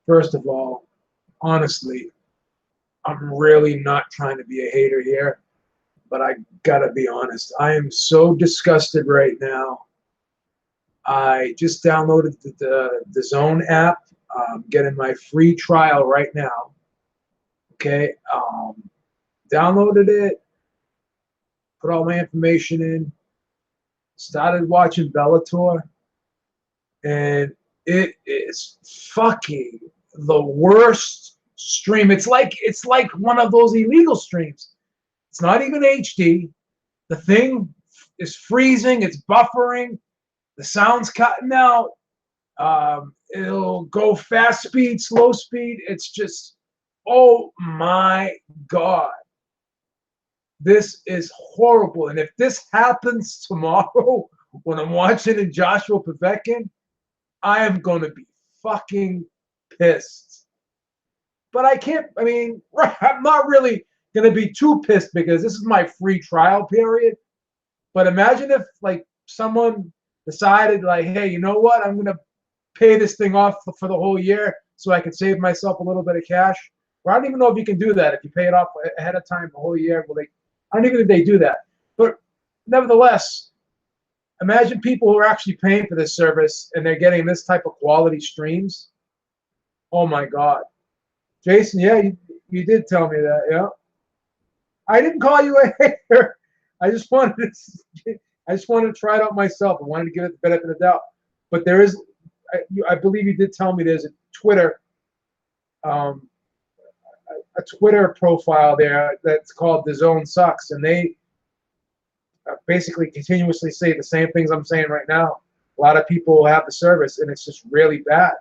First of all, honestly, I'm really not trying to be a hater here, but I gotta be honest. I am so disgusted right now. I just downloaded the DAZN app. I'm getting my free trial right now. Okay, downloaded it, put all my information in, started watching Bellator, and it is fucking the worst stream. It's like one of those illegal streams. It's not even HD. The thing is freezing. It's buffering. The sound's cutting out. It'll go fast speed, slow speed. It's just, oh my God. This is horrible. And if this happens tomorrow when I'm watching in Joshua Povetkin, I am going to be fucking pissed. But I can't, I mean, I'm not really going to be too pissed because this is my free trial period. But imagine if, like, someone decided, like, hey, you know what? I'm going to pay this thing off for the whole year so I can save myself a little bit of cash. Or I don't even know if you can do that if you pay it off ahead of time the whole year. Well, I don't even think they do that. But nevertheless, imagine people who are actually paying for this service and they're getting this type of quality streams. Oh my God. Jason, yeah, you did tell me that, yeah. I didn't call you a hater. I just wanted to try it out myself. I wanted to give it the benefit of the doubt. But there is, I believe you did tell me there's a Twitter profile there that's called DAZN Sucks, and they basically continuously say the same things I'm saying right now. A lot of people have the service, and it's just really bad.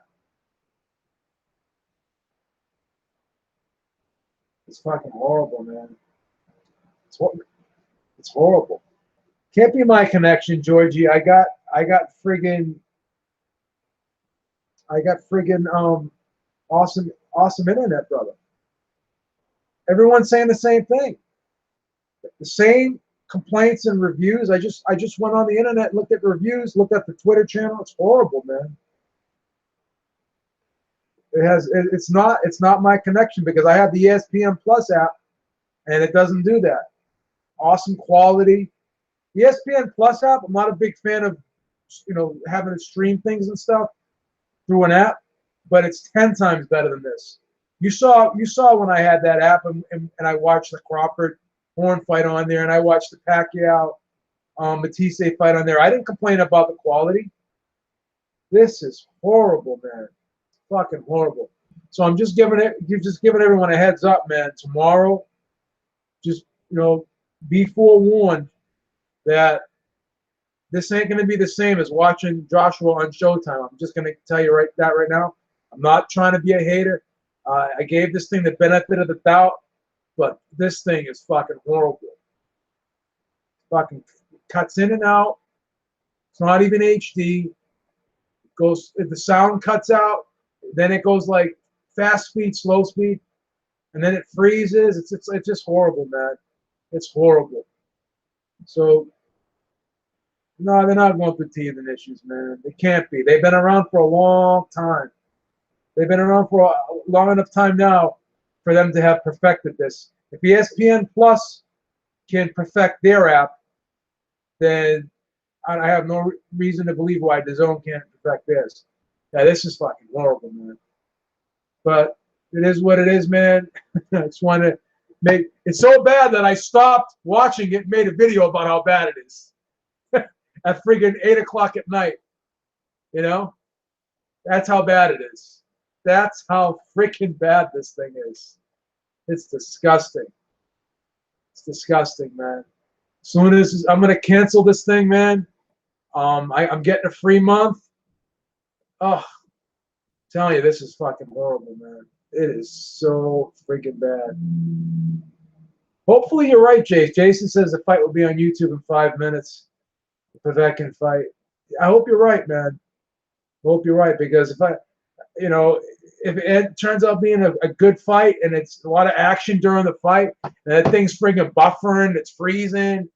It's fucking horrible, man. It's horrible. Can't be my connection, Georgie. I got friggin' awesome internet, brother. Everyone's saying the same thing. The same complaints and reviews. I just went on the internet, looked at reviews, looked at the Twitter channel. It's horrible, man. It's not my connection because I have the ESPN Plus app and it doesn't do that. Awesome quality. The ESPN Plus app, I'm not a big fan of, having to stream things and stuff through an app, but it's 10 times better than this. You saw when I had that app and I watched the Crawford Horn fight on there and I watched the Pacquiao Matisse fight on there. I didn't complain about the quality. This is horrible, man. It's fucking horrible. So I'm just giving everyone a heads up, man. Tomorrow, just be forewarned that this ain't going to be the same as watching Joshua on Showtime. I'm just going to tell you right now. I'm not trying to be a hater. I gave this thing the benefit of the doubt, but this thing is fucking horrible. Fucking cuts in and out. It's not even HD. The sound cuts out, then it goes like fast speed, slow speed, and then it freezes. It's just horrible, man. It's horrible. So no, they're not going through teething issues, man. They can't be. They've been around for a long time. They've been around for a long enough time now for them to have perfected this. If ESPN Plus can perfect their app, then I have no reason to believe why DAZN can't perfect theirs. Yeah, this is fucking horrible, man. But it is what it is, man. I just want to make it's so bad that I stopped watching it and made a video about how bad it is. At friggin' 8 o'clock at night. That's how bad it is. That's how freaking bad this thing is. It's disgusting. It's disgusting, man. As soon as I'm gonna cancel this thing, man. I'm getting a free month. Oh, I'm telling you, this is fucking horrible, man. It is so freaking bad. Hopefully you're right, Jace. Jason says the fight will be on YouTube in 5 minutes. The Povetkin fight. I hope you're right, man. I hope you're right because if it turns out being a good fight and it's a lot of action during the fight, and that thing's freaking buffering, it's freezing,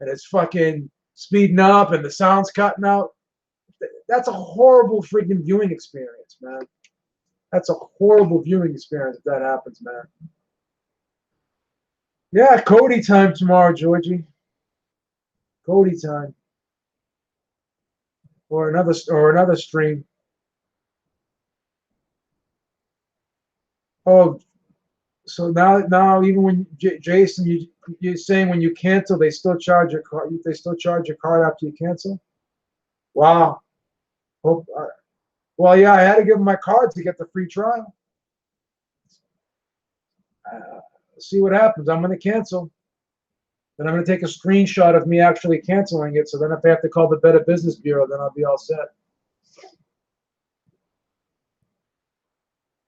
and it's fucking speeding up, and the sound's cutting out. That's a horrible freaking viewing experience, man. That's a horrible viewing experience if that happens, man. Yeah, Cody time tomorrow, Georgie. Cody time. Or another stream. Oh, so now even when Jason, you're saying when you cancel, they still charge your card. They still charge your card after you cancel. Wow. Hope, well, yeah, I had to give them my card to get the free trial. See what happens. I'm going to cancel. Then I'm going to take a screenshot of me actually canceling it. So then if I have to call the Better Business Bureau, then I'll be all set.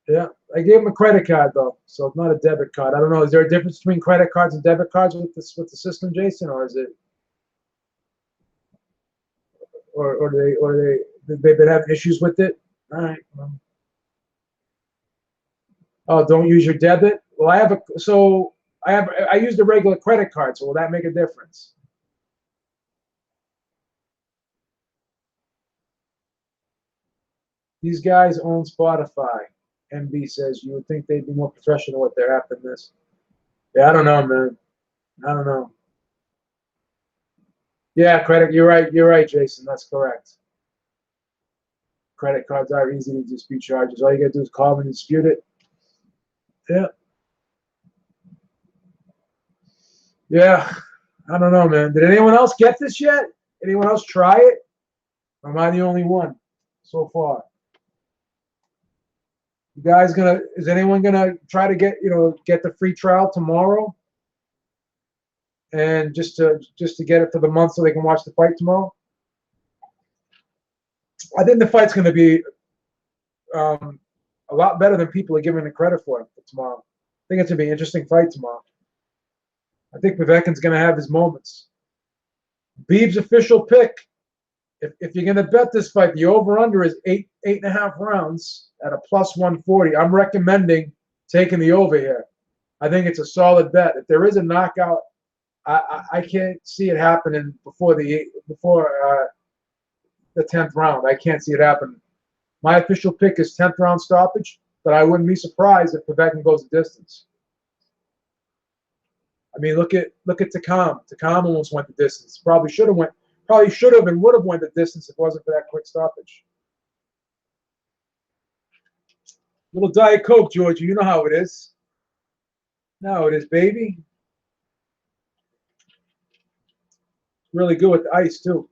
Yeah, I gave him a credit card though, so it's not a debit card. I don't know. Is there a difference between credit cards and debit cards with the system, Jason, or is it, or they've been having issues with it? All right. Oh, don't use your debit. Well, I use the regular credit card. So will that make a difference? These guys own Spotify. MB says you would think they'd be more professional with their app than this. Yeah, I don't know, man. I don't know. Yeah, credit. You're right. You're right, Jason. That's correct. Credit cards are easy to dispute charges. All you gotta do is call them and dispute it. Yeah. Yeah. I don't know, man. Did anyone else get this yet? Anyone else try it? Or am I the only one so far? You guys is anyone gonna try to get the free trial tomorrow? And just to get it for the month so they can watch the fight tomorrow? I think the fight's gonna be a lot better than people are giving it credit for tomorrow. I think it's gonna be an interesting fight tomorrow. I think Povetkin's gonna have his moments. Beeb's official pick. If you're gonna bet this fight, the over/under is 8.5 rounds at a +140. I'm recommending taking the over here. I think it's a solid bet. If there is a knockout, I can't see it happening before the 10th round. I can't see it happen. My official pick is 10th round stoppage, but I wouldn't be surprised if Povetkin goes the distance. I mean, look at Takam. Takam almost went the distance. Probably should have and would have went the distance if it wasn't for that quick stoppage. Little Diet Coke, Georgia. You know how it is. Now it is, baby. Really good with the ice too.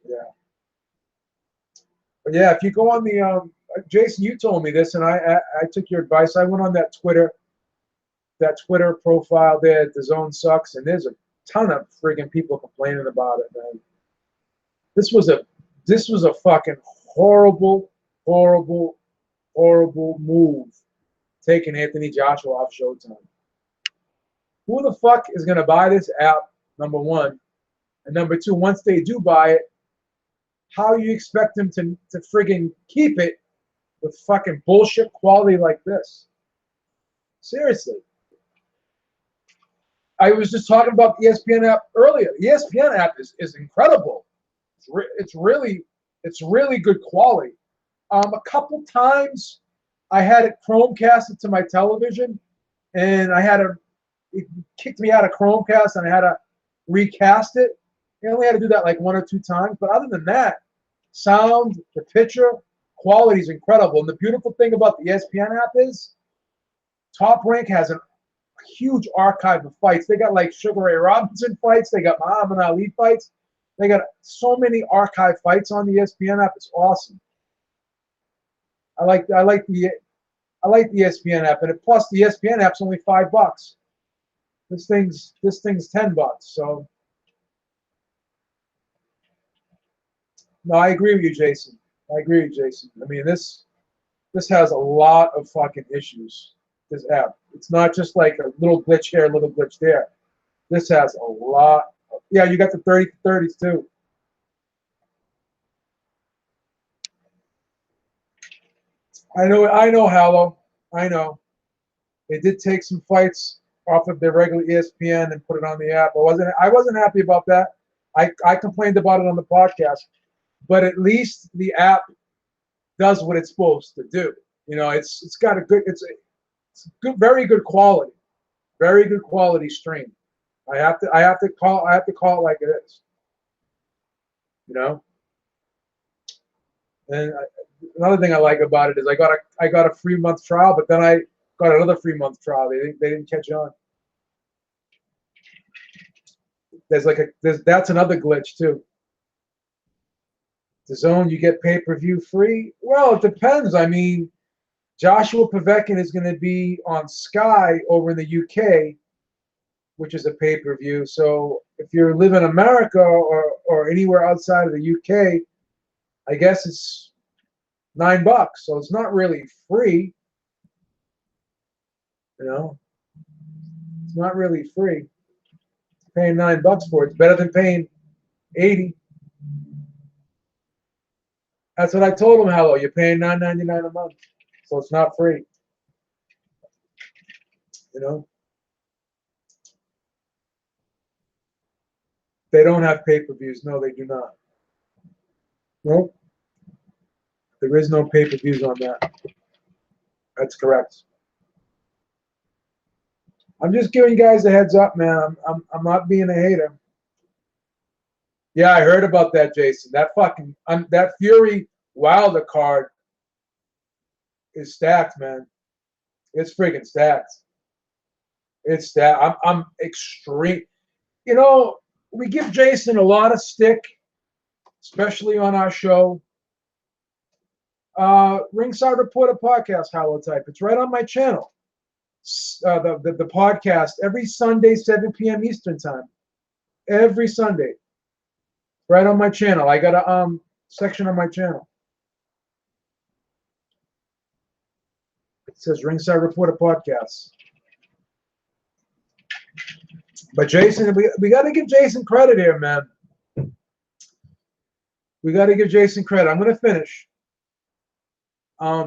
Yeah. But yeah, if you go on the Jason, you told me this, and I took your advice. I went on that Twitter profile there. DAZN sucks, and there's a ton of friggin' people complaining about it, man. This was a fucking horrible move, taking Anthony Joshua off Showtime. Who the fuck is gonna buy this app? Number one, and number two, once they do buy it, how you expect them to friggin' keep it with fucking bullshit quality like this? Seriously. I was just talking about the ESPN app earlier. The ESPN app is incredible. It's really good quality. A couple times I had it Chromecasted to my television, and it kicked me out of Chromecast, and I had to recast it. I only had to do that like 1 or 2 times, but other than that, sound, the picture, quality is incredible. And the beautiful thing about the ESPN app is Top Rank has a huge archive of fights. They got like Sugar Ray Robinson fights. They got Muhammad Ali fights. They got so many archive fights on the ESPN app. It's awesome. I like the ESPN app, and plus the ESPN app's only $5. This thing's $10. So no, I agree with you, Jason. I mean, this has a lot of fucking issues. This app. It's not just like a little glitch here, a little glitch there. This has a lot. Yeah, you got the 30-30s too. I know, Hallow. I know. They did take some fights off of their regular ESPN and put it on the app. I wasn't happy about that. I complained about it on the podcast. but at least the app does what it's supposed to do. You know, it's got a good, it's good, very good quality stream. I have to call it like it is. You know, and another thing I like about it is I got a free month trial, but then I got another free month trial. They didn't catch on. That's another glitch too. DAZN, you get pay-per-view free. Well, it depends. I mean, Joshua Povetkin is going to be on Sky over in the UK, which is a pay-per-view. So if you live in America or anywhere outside of the UK, I guess it's $9. So it's not really free. You know, it's not really free. Paying $9 for it. It's better than paying $80. That's what I told him. Hello, you're paying $9.99 a month, so it's not free. You know, they don't have pay-per-views. No, they do not. Nope, there is no pay-per-views on that. That's correct. I'm just giving you guys a heads up, man. I'm not being a hater. Yeah, I heard about that, Jason. That fucking that Fury Wilder card is stacked, man. It's freaking stacked. It's stacked. I'm extreme. You know, we give Jason a lot of stick, especially on our show. Ringside Reporter podcast, holotype. It's right on my channel. The podcast every Sunday, 7 p.m. Eastern time. Every Sunday. Right on my channel. I got a section on my channel. It says Ringside Reporter podcast. But Jason, we got to give Jason credit here, man. We got to give Jason credit. I'm going to finish.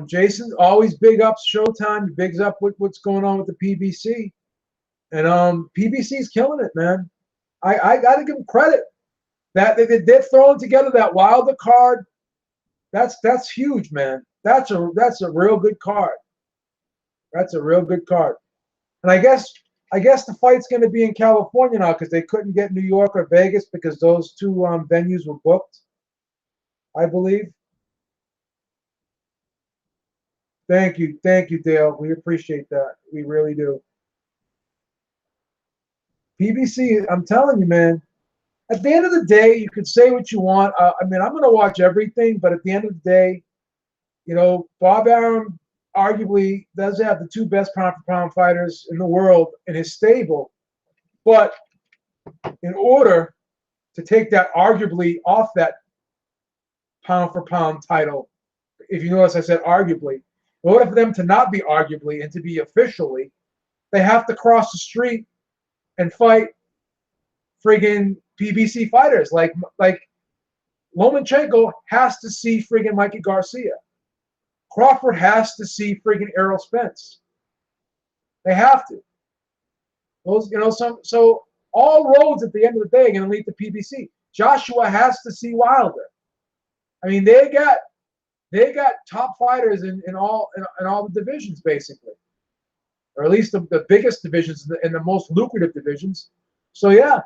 Jason always big ups Showtime. He bigs up what's going on with the PBC. And PBC's killing it, man. I got to give him credit. That they're throwing together that Wilder card. That's huge, man. That's a real good card. That's a real good card. And I guess the fight's going to be in California now because they couldn't get New York or Vegas because those two venues were booked, I believe. Thank you, Dale. We appreciate that. We really do. PBC, I'm telling you, man. At the end of the day, you could say what you want. I mean, I'm going to watch everything, but at the end of the day, you know, Bob Arum arguably does have the two best pound-for-pound fighters in the world in his stable. But in order to take that arguably off that pound-for-pound title, if you notice I said arguably, in order for them to not be arguably and to be officially, they have to cross the street and fight friggin' PBC fighters. Like Lomachenko has to see friggin' Mikey Garcia. Crawford has to see friggin' Errol Spence. They have to. Those, you know, so all roads at the end of the day are going to lead to PBC. Joshua has to see Wilder. I mean, they got top fighters in all the divisions basically, or at least the biggest divisions and the most lucrative divisions. So yeah,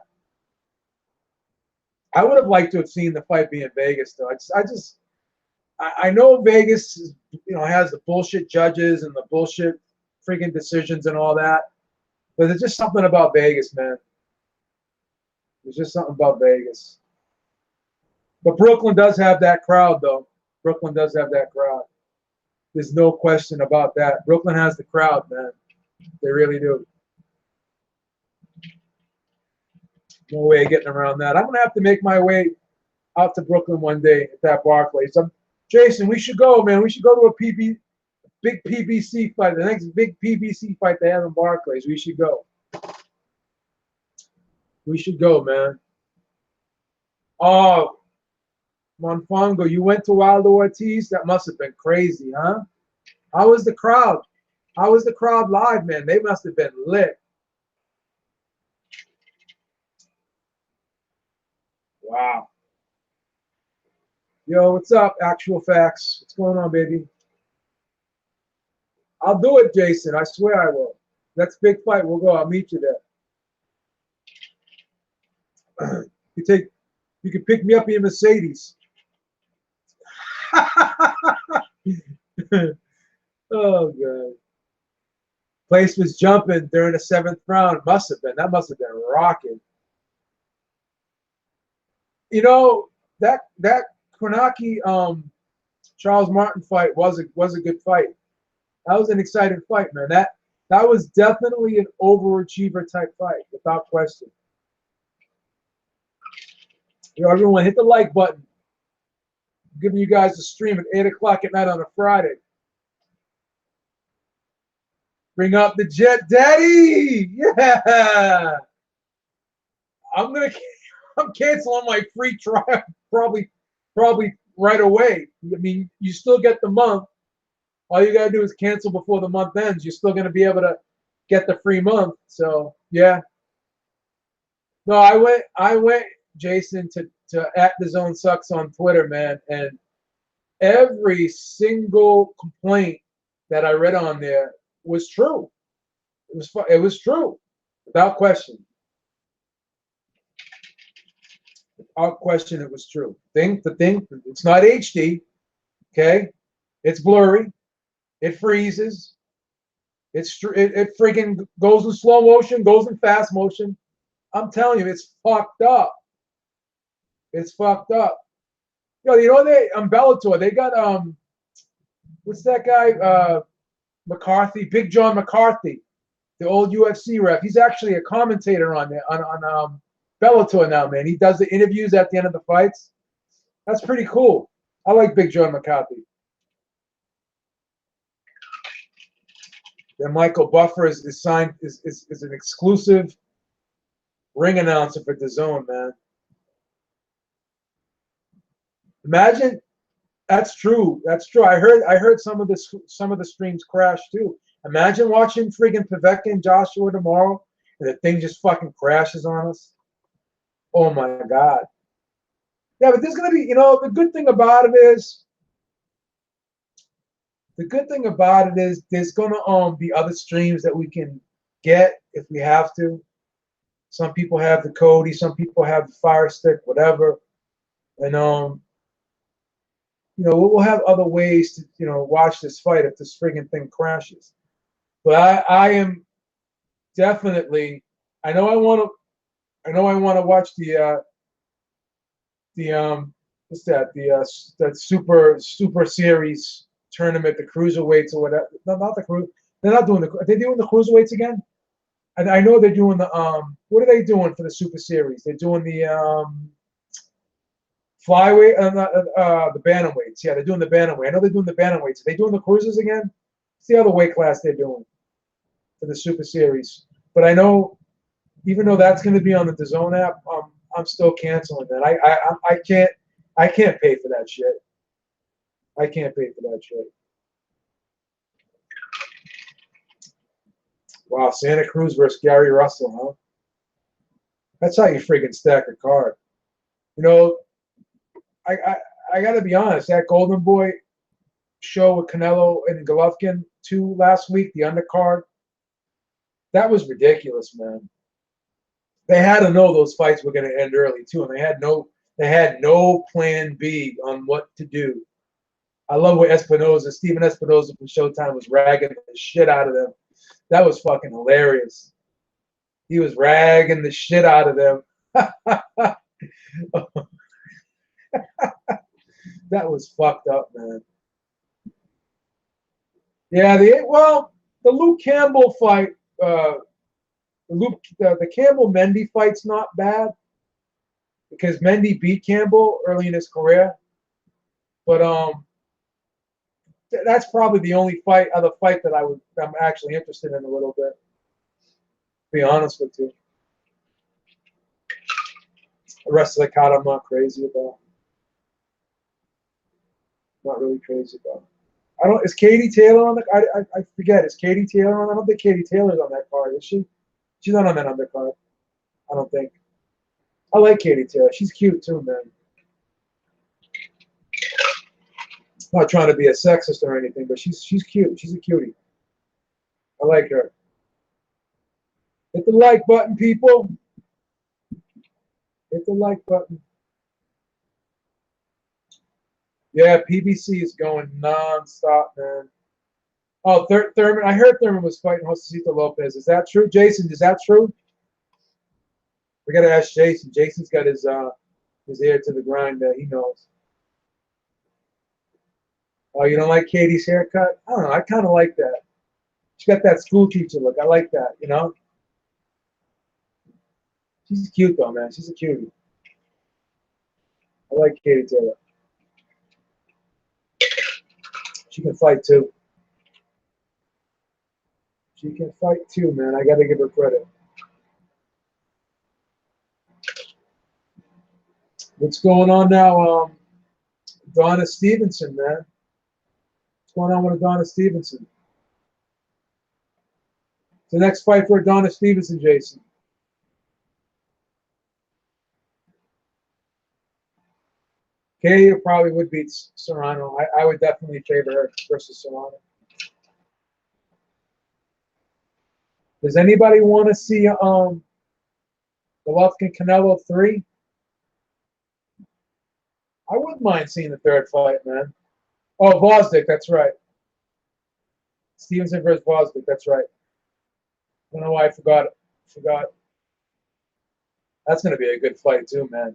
I would have liked to have seen the fight be in Vegas though. I know Vegas is, you know, has the bullshit judges and the bullshit freaking decisions and all that, but there's just something about Vegas, man. There's just something about Vegas. But Brooklyn does have that crowd, though. Brooklyn does have that crowd. There's no question about that. Brooklyn has the crowd, man. They really do. No way of getting around that. I'm going to have to make my way out to Brooklyn one day at that Barclays. Jason, we should go, man. We should go to a big PBC fight. The next big PBC fight they have in Barclays. We should go. We should go, man. Oh, Monfongo, you went to Wilder Ortiz? That must have been crazy, huh? How was the crowd? How was the crowd live, man? They must have been lit. Wow. Yo, what's up? Actual facts. What's going on, baby? I'll do it, Jason. I swear I will. Next big fight, we'll go. I'll meet you there. You take. You can pick me up in your Mercedes. Oh god. Place was jumping during the 7th round. Must have been. That must have been rocking. You know, that Kronaki Charles Martin fight was a good fight. That was an exciting fight, man. That was definitely an overachiever type fight, without question. You know, everyone hit the like button. I'm giving you guys a stream at 8 o'clock at night on a Friday. Bring up the Jet Daddy. Yeah. I'm canceling my free trial probably right away. I mean, you still get the month. All you gotta do is cancel before the month ends. You're still gonna be able to get the free month. So yeah. No, I went, Jason, to @DAZN sucks on Twitter, man, and every single complaint that I read on there was true. It was true, without question. Without question, it was true. The thing, it's not HD, okay? It's blurry. It freezes. It freaking goes in slow motion, goes in fast motion. I'm telling you, it's fucked up. It's fucked up. Yo, you know they Bellator, they got what's that guy McCarthy, Big John McCarthy, the old UFC ref. He's actually a commentator on Bellator now, man. He does the interviews at the end of the fights. That's pretty cool. I like Big John McCarthy. Then Michael Buffer is signed is an exclusive ring announcer for DAZN, man. Imagine that's true. That's true. I heard some of the streams crash too. Imagine watching friggin' Paveka and Joshua tomorrow, and the thing just fucking crashes on us. Oh my god. Yeah, but there's gonna be, you know, the good thing about it is there's gonna be other streams that we can get if we have to. Some people have the Cody, some people have the Fire Stick, whatever, and you know, we'll have other ways to, you know, watch this fight if this friggin' thing crashes. But I am definitely, I know I want to watch the what's that, that super series tournament, the cruiserweights or whatever. No, not the cruise. They're not doing are they doing the cruiserweights again? And I know they're doing the what are they doing for the super series? They're doing the flyweight, the bantamweights. Yeah, they're doing the bantamweight. I know they're doing the bantamweights. Are they doing the cruisers again? It's the other weight class they're doing for the super series. But I know, even though that's going to be on the DAZN app, I'm still canceling that. I can't pay for that shit. I can't pay for that shit. Wow, Santa Cruz versus Gary Russell, huh? That's how you friggin' stack a card. You know, I got to be honest. That Golden Boy show with Canelo and Golovkin 2 last week, the undercard, that was ridiculous, man. They had to know those fights were going to end early too, and they had no plan B on what to do. I love what Stephen Espinoza from Showtime was ragging the shit out of them. That was fucking hilarious. He was ragging the shit out of them. That was fucked up, man. Yeah, the Luke Campbell fight, the Campbell Mendy fight's not bad because Mendy beat Campbell early in his career, but that's probably the only other fight that I'm actually interested in a little bit. To be honest with you, the rest of the card I'm not crazy about. Not really crazy about. I don't. Is Katie Taylor on the? I forget. Is Katie Taylor on? I don't think Katie Taylor's on that card. Is she? She's not on that undercard. I don't think. I like Katie Taylor. She's cute too, man. Not trying to be a sexist or anything, but she's cute. She's a cutie. I like her. Hit the like button, people. Hit the like button. Yeah, PBC is going non-stop, man. Oh, Thurman. I heard Thurman was fighting Josecito Lopez. Is that true, Jason? Is that true? We got to ask Jason. Jason's got his ear to the grind there. He knows. Oh, you don't like Katie's haircut? I don't know. I kind of like that. She got that school teacher look. I like that, you know? She's cute, though, man. She's a cutie. I like Katie Taylor. She can fight, too. She can fight, too, man. I got to give her credit. What's going on now? Donna Stevenson, man. What's going on with Donna Stevenson? The next fight for Donna Stevenson, Jason. Katie probably would beat Serrano. I would definitely favor her versus Serrano. Does anybody want to see Golovkin Canelo 3? I wouldn't mind seeing the third fight, man. Oh, Vosdick, that's right. Stevenson versus Vosdick, that's right. I don't know why I forgot it. That's going to be a good fight too, man.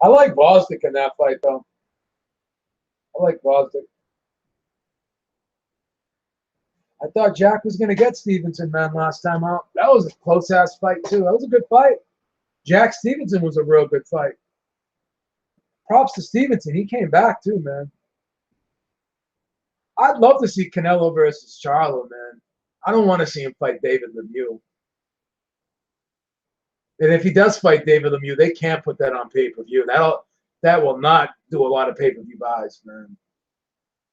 I like Vosdick in that fight, though. I like Vosdick. I thought Jack was going to get Stevenson, man, last time out. That was a close-ass fight, too. That was a good fight. Jack Stevenson was a real good fight. Props to Stevenson. He came back, too, man. I'd love to see Canelo versus Charlo, man. I don't want to see him fight David Lemieux. And if he does fight David Lemieux, they can't put that on pay-per-view. That will not do a lot of pay-per-view buys, man.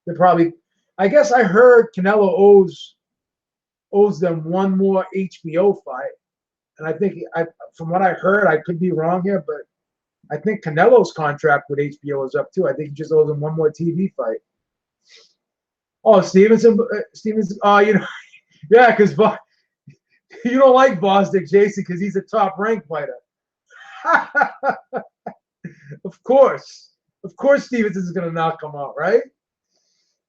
They probably, I guess I heard Canelo owes them one more HBO fight. And I think, from what I heard, I could be wrong here, but I think Canelo's contract with HBO is up too. I think he just owes him one more TV fight. Oh, Stevenson, you know, yeah, because you don't like Vosdick, Jason, because he's a top-ranked fighter. Of course Stevenson is going to knock him out, right?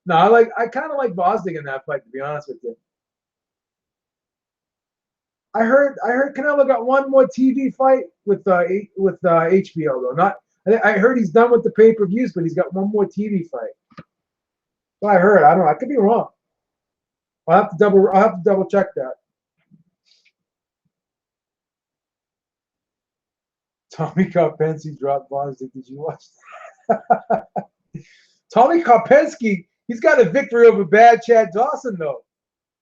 No, I kind of like Vosdick in that fight, to be honest with you. I heard Canelo got one more TV fight with HBO though. I heard he's done with the pay-per-views, but he's got one more TV fight. Well, I heard. I don't know. I could be wrong. I'll have to double check that. Tommy Karpinski dropped Vosdick. Did you watch that? Tommy Karpinski, he's got a victory over Bad Chad Dawson though.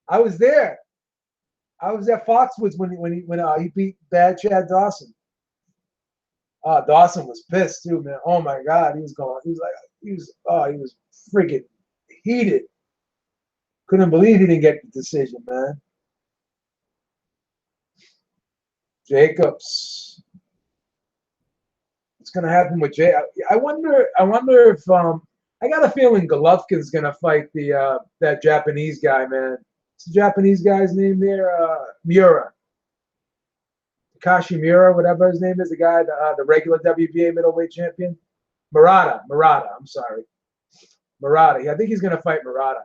I was there. I was at Foxwoods when he beat Bad Chad Dawson. Dawson was pissed too, man. Oh my God, he was friggin' heated. Couldn't believe he didn't get the decision, man. Jacobs. What's gonna happen with Jay? I wonder if I got a feeling Golovkin's gonna fight that Japanese guy, man. What's the Japanese guy's name there? Miura. Takashi Miura, whatever his name is, the guy, the regular WBA middleweight champion. Murata. I'm sorry. Murata. I think he's gonna fight Murata.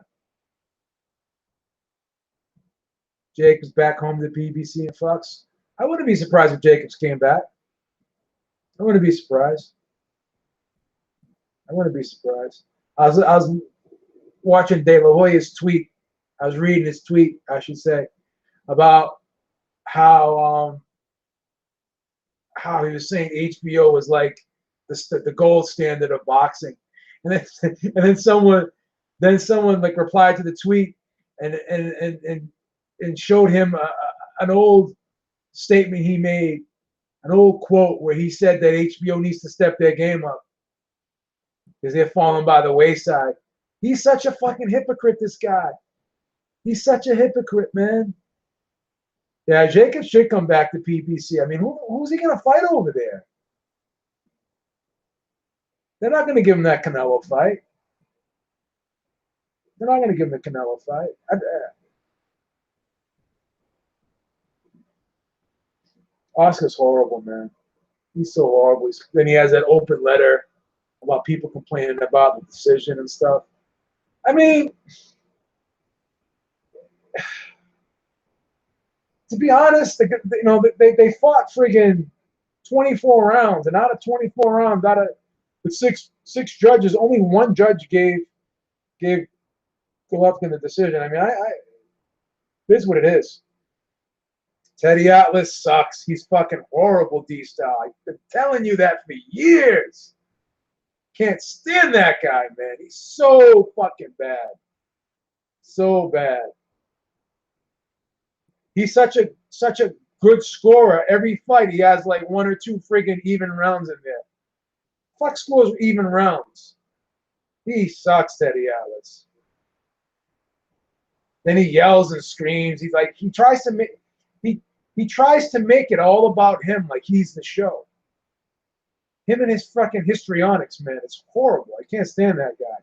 Jacobs back home to PBC and Fox. I wouldn't be surprised if Jacobs came back. I wouldn't be surprised. I was watching De La Hoya's tweet. I was reading his tweet, I should say, about how he was saying HBO was like the gold standard of boxing, and then someone like replied to the tweet and showed him an old statement he made, an old quote where he said that HBO needs to step their game up because they're falling by the wayside. He's such a fucking hypocrite, this guy. He's such a hypocrite, man. Yeah, Jacobs should come back to PBC. I mean, who's he going to fight over there? They're not going to give him that Canelo fight. They're not going to give him the Canelo fight. Oscar's horrible, man. He's so horrible. Then he has that open letter about people complaining about the decision and stuff. I mean, to be honest, they fought friggin' 24 rounds, and out of 24 rounds, out of the six judges, only one judge gave Golovkin the decision. I mean, this is what it is. Teddy Atlas sucks. He's fucking horrible, D-Style. I've been telling you that for years. Can't stand that guy, man. He's so fucking bad. So bad. He's such a good scorer. Every fight, he has like 1 or 2 friggin' even rounds in there. Fuck scores even rounds. He sucks, Teddy Atlas. Then he yells and screams. He's like, he tries to make it all about him, like he's the show. Him and his fucking histrionics, man. It's horrible. I can't stand that guy.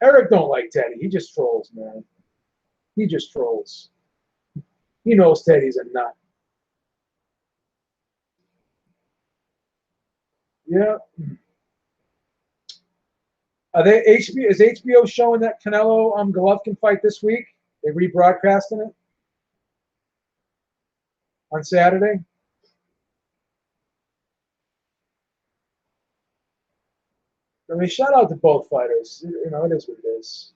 Eric don't like Teddy. He just trolls, man. He just trolls. He knows Teddy's a nut. Yeah. Is HBO showing that Canelo Golovkin fight this week? They rebroadcasting it on Saturday. I mean, shout out to both fighters. You know, it is what it is.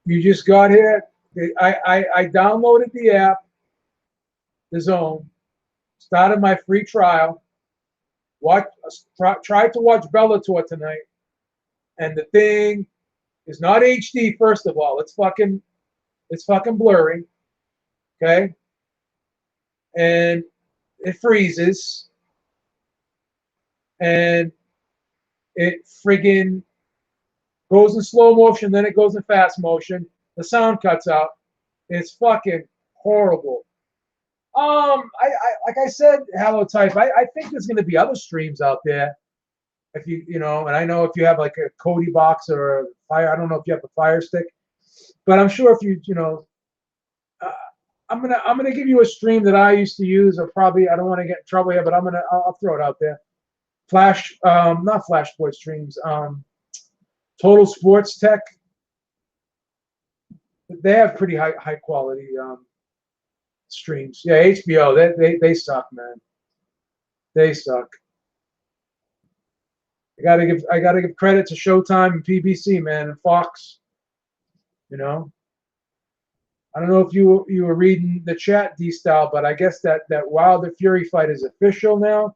You just got here. I downloaded the app, DAZN, started my free trial. Tried to watch Bellator tonight, and the thing is not HD. First of all, it's fucking blurry. Okay, and it freezes, and it friggin' goes in slow motion, then it goes in fast motion. The sound cuts out. It's fucking horrible. Like I said, hello type. I think there's going to be other streams out there. If you know, and I know if you have like a Cody box or a Fire, I don't know if you have a Fire Stick, but I'm sure if you know, I'm gonna give you a stream that I used to use, or probably I don't want to get in trouble here, but I'll throw it out there. Not Flash Sports streams. Total Sports Tech. They have pretty high quality streams. Yeah, HBO. They suck, man. They suck. I gotta give credit to Showtime and PBC, man, and Fox. You know. I don't know if you were reading the chat, D-Style, but I guess that Wilder Fury fight is official now,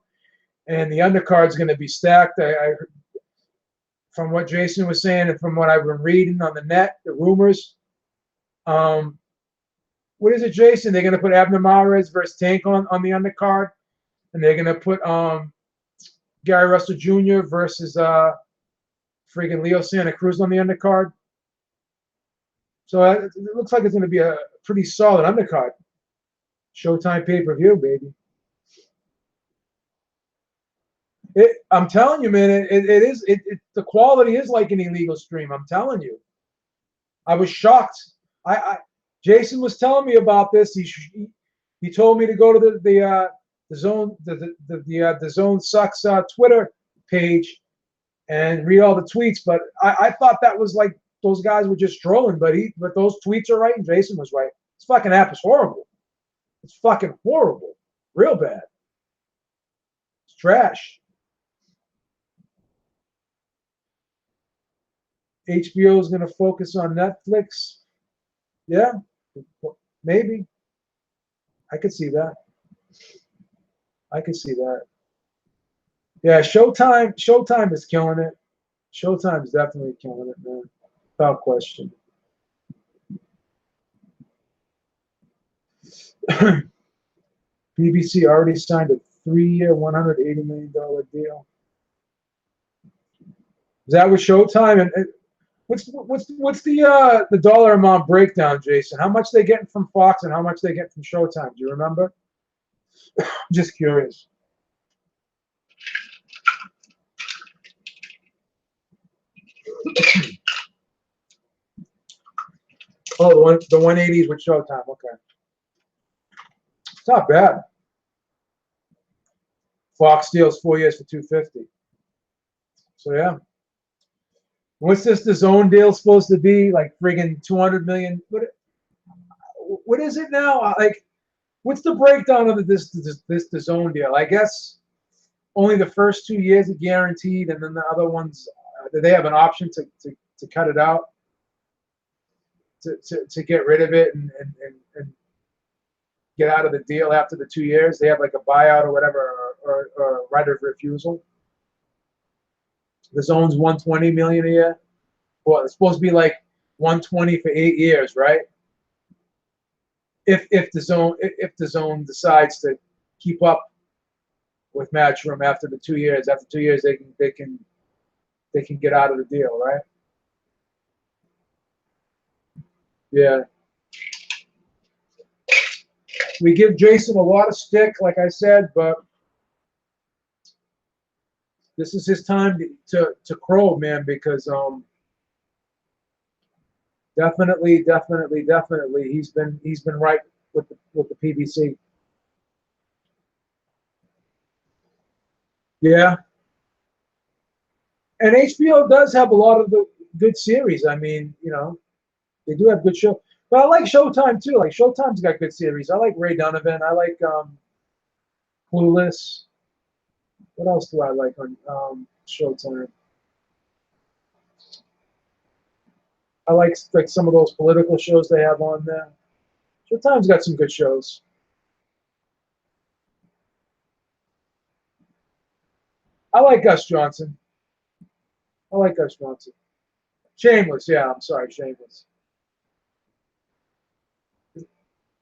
and the undercard's going to be stacked. I from what Jason was saying and from what I've been reading on the net, the rumors. What is it, Jason? They're going to put Abner Mares versus Tank on the undercard, and they're going to put Gary Russell Jr. versus friggin' Leo Santa Cruz on the undercard. So it looks like it's going to be a pretty solid undercard. Showtime pay-per-view, baby. I'm telling you, man, the quality is like an illegal stream. I'm telling you. I was shocked. Jason was telling me about this. He told me to go to the DAZN Sucks Twitter page and read all the tweets. But I thought that was like those guys were just trolling. But those tweets are right, and Jason was right. This fucking app is horrible. It's fucking horrible, real bad. It's trash. HBO is going to focus on Netflix. Yeah, maybe. I could see that. I could see that. Yeah, Showtime is killing it. Showtime is definitely killing it, man. Without question. PBC already signed a 3-year, $180 million deal. Is that with Showtime? And what's the dollar amount breakdown, Jason? How much they getting from Fox and how much they get from Showtime? Do you remember? Just curious. Oh, the 180s with Showtime. Okay, it's not bad. Fox deals 4 years for 250. So yeah. What's this DAZN deal supposed to be? Like friggin' 200 million? What is it now? Like, what's the breakdown of this DAZN deal? I guess only the first 2 years are guaranteed, and then the other ones, they have an option to cut it out, to get rid of it and get out of the deal after the 2 years. They have like a buyout or whatever, or a right of refusal. DAZN's 120 million a year. Well, it's supposed to be like 120 for 8 years, right? If DAZN decides to keep up with Matchroom after the 2 years, after 2 years they can get out of the deal, right? Yeah. We give Jason a lot of stick, like I said, but this is his time to crow, man, because definitely he's been right with the PBC. Yeah. And HBO does have a lot of the good series. I mean, you know, they do have good shows. But I like Showtime too. Like Showtime's got good series. I like Ray Donovan. I like Clueless. What else do I like on Showtime? I like some of those political shows they have on there. Showtime's got some good shows. I like Gus Johnson. I like Gus Johnson. Shameless, yeah. I'm sorry, Shameless.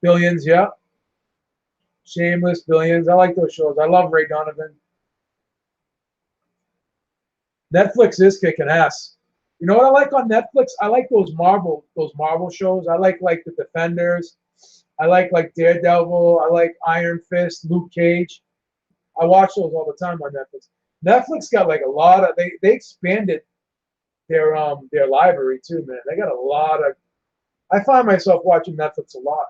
Billions, yeah. Shameless, Billions. I like those shows. I love Ray Donovan. Netflix is kicking ass. You know what I like on Netflix? I like those Marvel shows. I like the Defenders. I like Daredevil. I like Iron Fist, Luke Cage. I watch those all the time on Netflix. Netflix got like a lot of they expanded their library too, man. They got a lot of. I find myself watching Netflix a lot.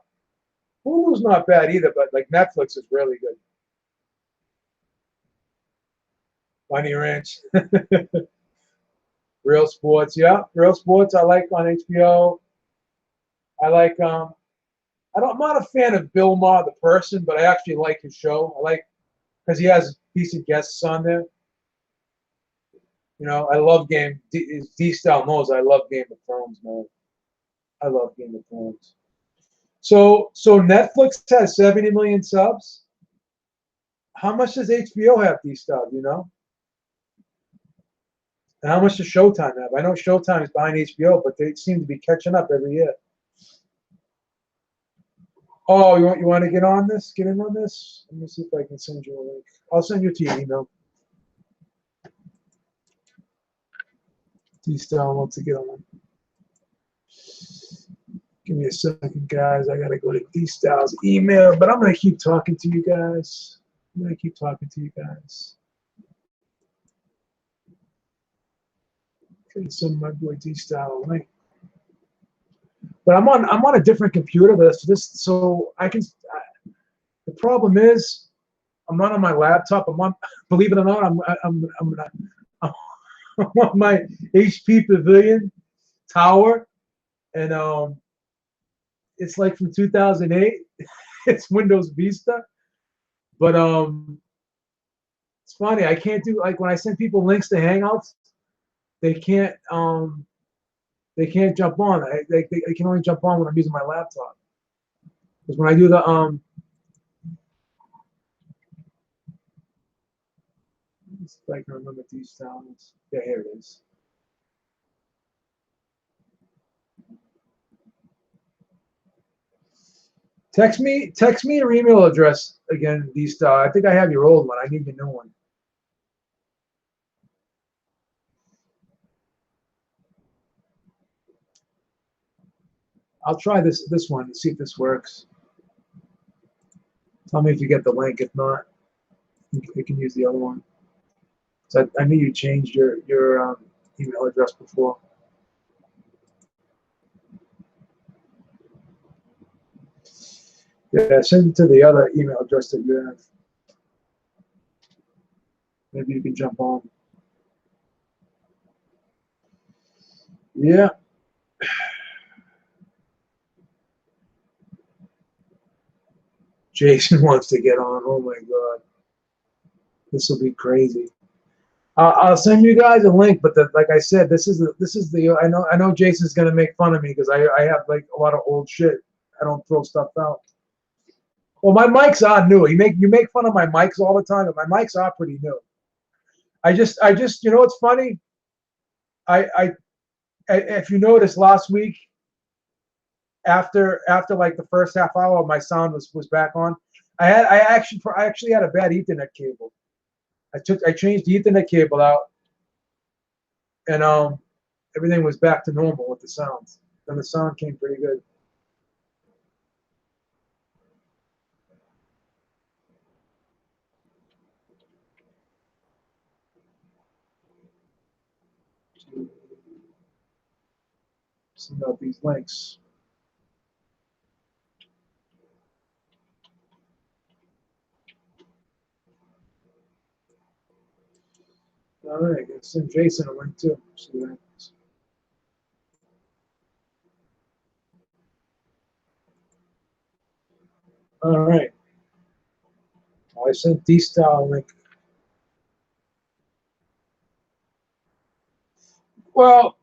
Hulu's not bad either, but like Netflix is really good. Bunny Ranch. Real Sports, yeah. Real Sports I like on HBO. I like I'm not a fan of Bill Maher the person, but I actually like his show. I like because he has decent guests on there. You know, I love D-Style knows I love Game of Thrones, man. I love Game of Thrones. So Netflix has 70 million subs. How much does HBO have, D-Style, you know? And how much does Showtime have? I know Showtime is behind HBO, but they seem to be catching up every year. Oh, you want to get on this? Get in on this? Let me see if I can send you a link. I'll send you to your email. D-Style wants to get on. Give me a second, guys. I gotta go to D-Style's email, but I'm gonna keep talking to you guys. Okay, send my boy D-Style a link. But I'm on a different computer. So I can. The problem is, I'm not on my laptop. I'm on. Believe it or not, I'm on my HP Pavilion tower, and it's like from 2008. It's Windows Vista, but it's funny. I can't do like when I send people links to Hangouts, they can't jump on. They can only jump on when I'm using my laptop. Because when I do the let's see if I can remember these sounds. Yeah, here it is. Text me your email address again, D-Style. I think I have your old one. I need the new one. I'll try this one and see if this works. Tell me if you get the link. If not, you can use the other one. So I knew you changed your email address before. Yeah, send it to the other email address that you have. Maybe you can jump on. Yeah. Jason wants to get on. Oh my God. This will be crazy. I'll send you guys a link, but like I said, this is the I know Jason's gonna make fun of me because I have like a lot of old shit. I don't throw stuff out. Well, my mics are new. You make fun of my mics all the time, but my mics are pretty new. I just you know what's funny? I if you noticed last week after like the first half hour, my sound was back on. I actually had a bad Ethernet cable. I changed the Ethernet cable out, and everything was back to normal with the sounds. And the sound came pretty good. Send out these links. All right, I send Jason a link too. See what happens. All right. I sent D-Style a link. Well,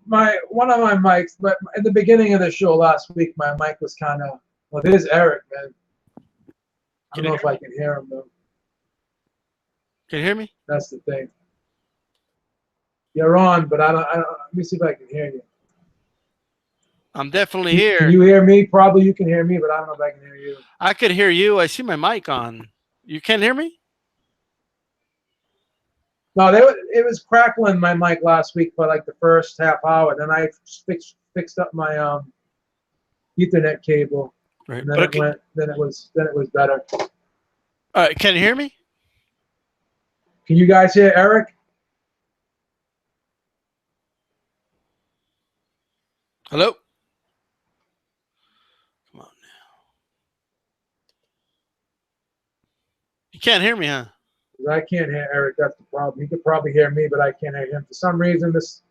one of my mics, but at the beginning of the show last week, my mic was kind of. Well, there's Eric, man. I don't know if I can hear him though. Can you hear me? That's the thing. You're on, but I don't. Let me see if I can hear you. I'm definitely here. Can you hear me? Probably you can hear me, but I don't know if I can hear you. I could hear you. I see my mic on. You can't hear me? No, it was crackling my mic last week for like the first half hour. Then I fixed up my Ethernet cable. Right. And then it was better. All right. Can you hear me? Can you guys hear Eric? Hello? Come on now. You can't hear me, huh? I can't hear Eric. That's the problem. He could probably hear me, but I can't hear him. For some reason, this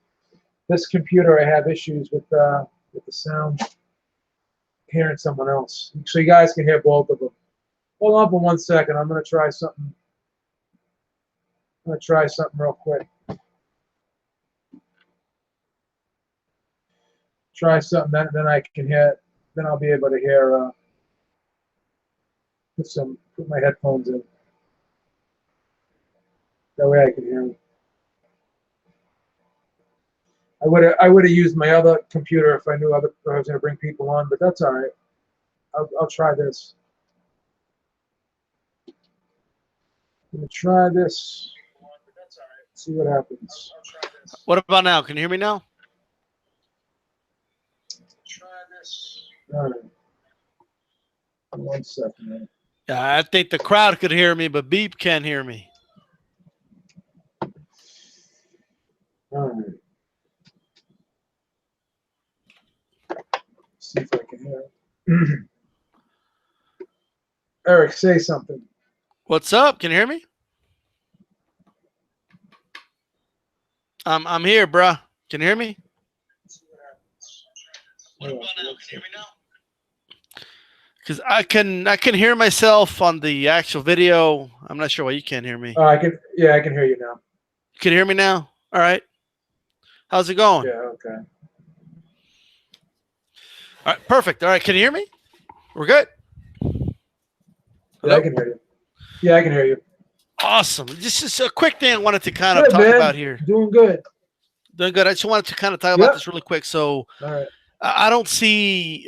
computer, I have issues with the sound. Hearing someone else, so you guys can hear both of them. Hold on for 1 second. I'm gonna try something. I'm gonna try something real quick. Try something, then I can hear. Then I'll be able to hear. Put my headphones in. That way I can hear him. I would have used my other computer if I knew I was going to bring people on, but that's all right. I'll try this. I'm going to try this. See what happens. What about now? Can you hear me now? Try this. All right. 1 second. Man. Yeah, I think the crowd could hear me, but Beep can't hear me. All right. See if I can hear it. Eric, say something. What's up? Can you hear me? I'm here, bruh. Can you hear me? What about now? Can you hear me now? Because I can hear myself on the actual video. I'm not sure why you can't hear me. I can hear you now. You can hear me now? All right. How's it going? Yeah, okay. All right, perfect. All right, can you hear me? We're good? Yeah, I can hear you. Yeah, I can hear you. Awesome. This is a quick thing I wanted to kind of talk about here. Doing good. Doing good. I just wanted to kind of talk about this really quick. So all right. I don't see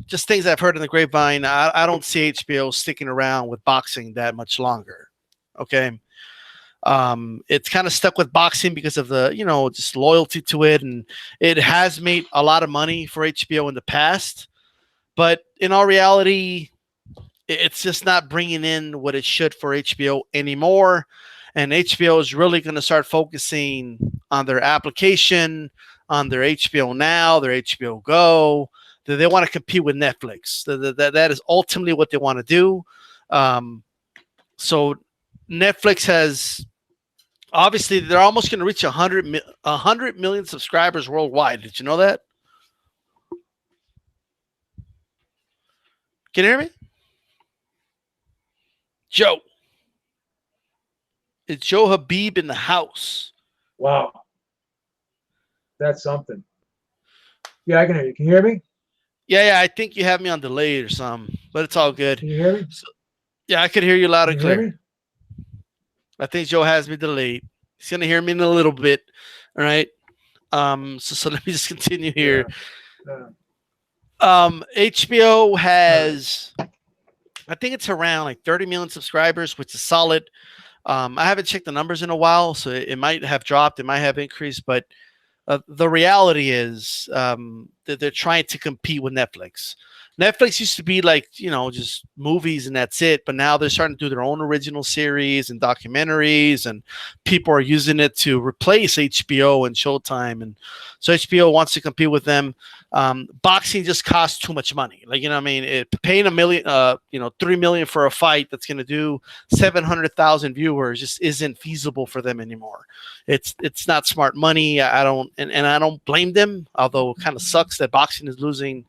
just things I've heard in the grapevine. I don't see HBO sticking around with boxing that much longer. Okay. It's kind of stuck with boxing because of the, just loyalty to it. And it has made a lot of money for HBO in the past. But in all reality, it's just not bringing in what it should for HBO anymore. and HBO is really going to start focusing on their application, on their HBO Now, their HBO Go. They want to compete with Netflix. That is ultimately what they want to do. So Netflix has, obviously, they're almost going to reach 100 million subscribers worldwide. Did you know that? Can you hear me? Joe. Is Joe Habib in the house? Wow. That's something. Yeah, I can hear you. Can you hear me? Yeah, I think you have me on delay or something, but it's all good. Can you hear me? So, yeah, I could hear you loud and Can you hear clear. me? I think Joe has me delayed. He's gonna hear me in a little bit. All right. So let me just continue here. Yeah. HBO has, I think it's around like 30 million subscribers, which is solid. I haven't checked the numbers in a while, so it might have dropped, it might have increased, but the reality is that they're trying to compete with Netflix. Netflix used to be like, just movies and that's it. But now they're starting to do their own original series and documentaries, and people are using it to replace HBO and Showtime. And so HBO wants to compete with them. Boxing just costs too much money. Like, what I mean? Paying $1 million, $3 million for a fight that's going to do 700,000 viewers just isn't feasible for them anymore. It's not smart money. I don't blame them, although it kind of sucks that boxing is losing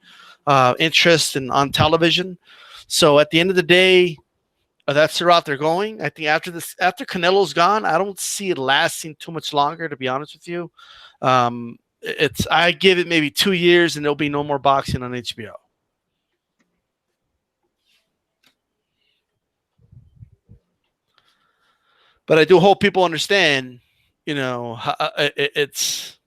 interest on television. So at the end of the day, that's the route they're going. I think after Canelo's gone, I don't see it lasting too much longer, to be honest with you. I give it maybe 2 years and there'll be no more boxing on HBO. But I do hope people understand, it's.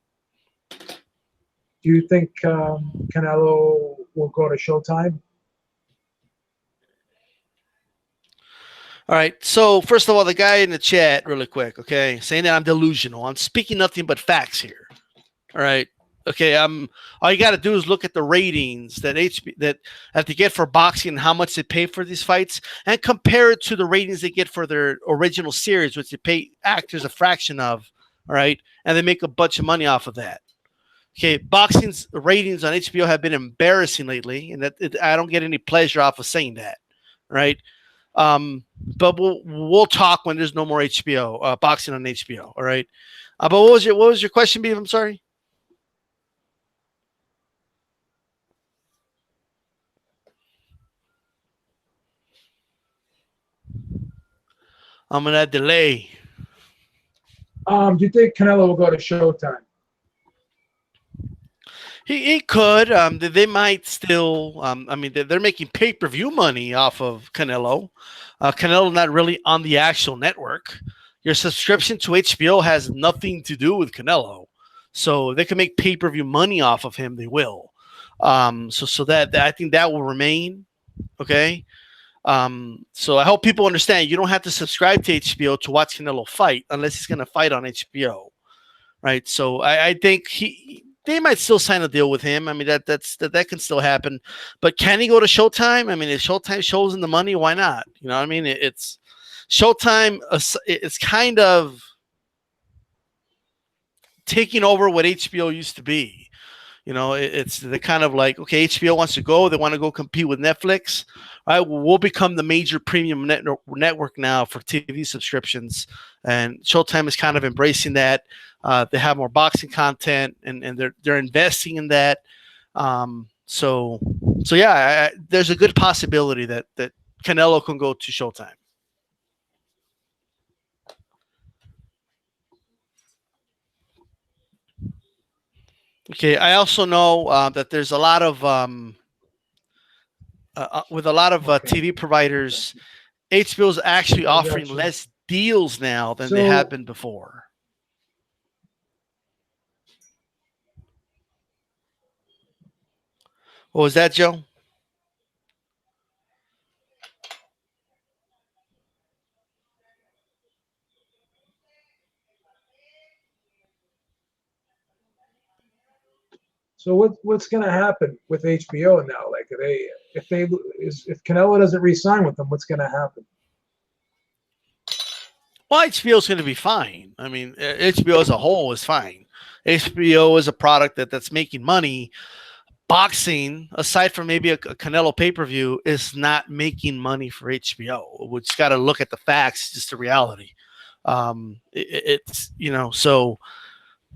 Do you think Canelo will go to Showtime? All right. So first of all, the guy in the chat, really quick, okay, saying that I'm delusional. I'm speaking nothing but facts here. All right. Okay. All you got to do is look at the ratings that they get for boxing and how much they pay for these fights, and compare it to the ratings they get for their original series, which they pay actors a fraction of. All right, and they make a bunch of money off of that. Okay, boxing's ratings on HBO have been embarrassing lately, and I don't get any pleasure off of saying that. Right. But we'll talk when there's no more HBO boxing on HBO. All right. But what was your question, Beav? I'm sorry. I'm gonna delay. Do you think Canelo will go to Showtime? He could. They might still. I mean, they're making pay-per-view money off of Canelo. Canelo not really on the actual network. Your subscription to HBO has nothing to do with Canelo, so they can make pay-per-view money off of him. They will. So that I think that will remain. Okay. So I hope people understand you don't have to subscribe to HBO to watch Canelo fight unless he's going to fight on HBO, right? So I think they might still sign a deal with him. I mean, that can still happen. But can he go to Showtime? I mean, if Showtime shows him the money, why not? You know what I mean? It's Showtime. It's kind of taking over what HBO used to be. It's the kind of like, okay, HBO wants to go. They want to go compete with Netflix. All right, we'll become the major premium network now for TV subscriptions. And Showtime is kind of embracing that. They have more boxing content, and they're investing in that. So yeah, there's a good possibility that Canelo can go to Showtime. Okay, I also know that there's a lot of with a lot of TV providers, HBO is actually offering less deals now than they have been before. What was that, Joe? So what's going to happen with HBO now? Like, if Canelo doesn't re-sign with them, what's going to happen? Well, HBO is going to be fine. I mean, HBO as a whole is fine. HBO is a product that's making money. Boxing, aside from maybe a Canelo pay-per-view, is not making money for HBO. We just got to look at the facts, just the reality. It's, you know, so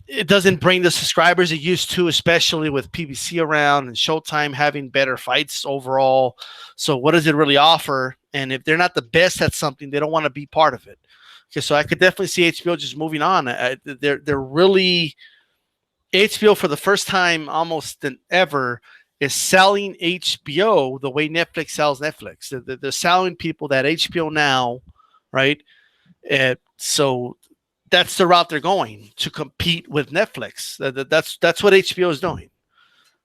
it doesn't bring the subscribers it used to, especially with PBC around and Showtime having better fights overall. So what does it really offer? And if they're not the best at something, they don't want to be part of it. Okay, so I could definitely see HBO just moving on. They're really, HBO for the first time almost than ever is selling HBO the way Netflix sells Netflix. They're selling people that HBO Now, right? So that's the route they're going to compete with Netflix. That's what HBO is doing,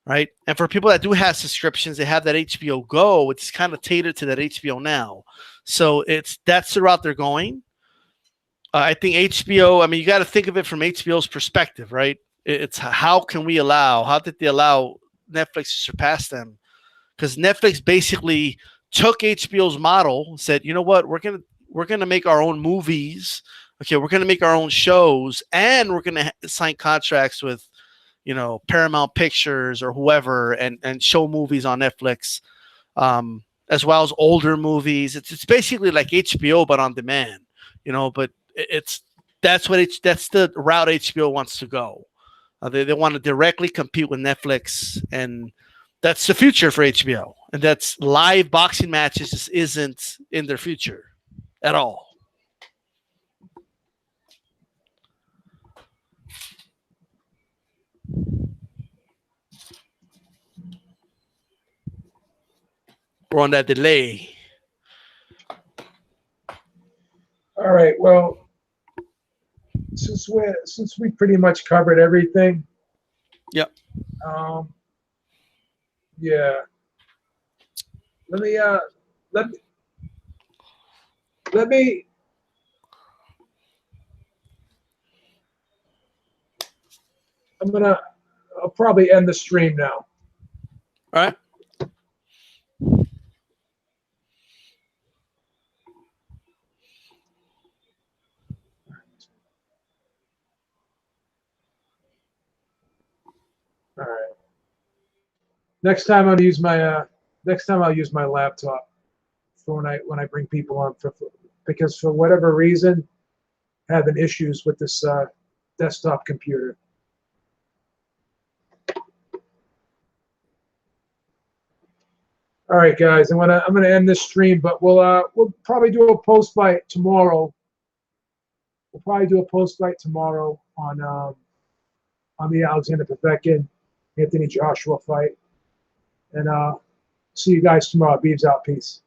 right? And for people that do have subscriptions, they have that HBO Go. It's kind of tailored to that HBO Now. So that's the route they're going. I think HBO, I mean, you got to think of it from HBO's perspective, right? It's how can we how did they allow Netflix to surpass them? Because Netflix basically took HBO's model, said, you know what, we're gonna make our own movies. Okay, we're gonna make our own shows, and we're gonna sign contracts with, you know, Paramount Pictures or whoever, and show movies on Netflix, as well as older movies. It's basically like HBO but on demand, you know. But that's the route HBO wants to go. They want to directly compete with Netflix, and that's the future for HBO. And that's live boxing matches just isn't in their future at all. We're on that delay. All right. Well, since we pretty much covered everything. Yep. Yeah. Let me I'll probably end the stream now. All right. All right. Next time I'll use my laptop for when I bring people on, because for whatever reason, having issues with this desktop computer. All right, guys, I'm gonna end this stream, but we'll probably do a post fight tomorrow. We'll probably do a post fight tomorrow on the Alexander Povetkin Anthony Joshua fight, and see you guys tomorrow. Beeves out. Peace.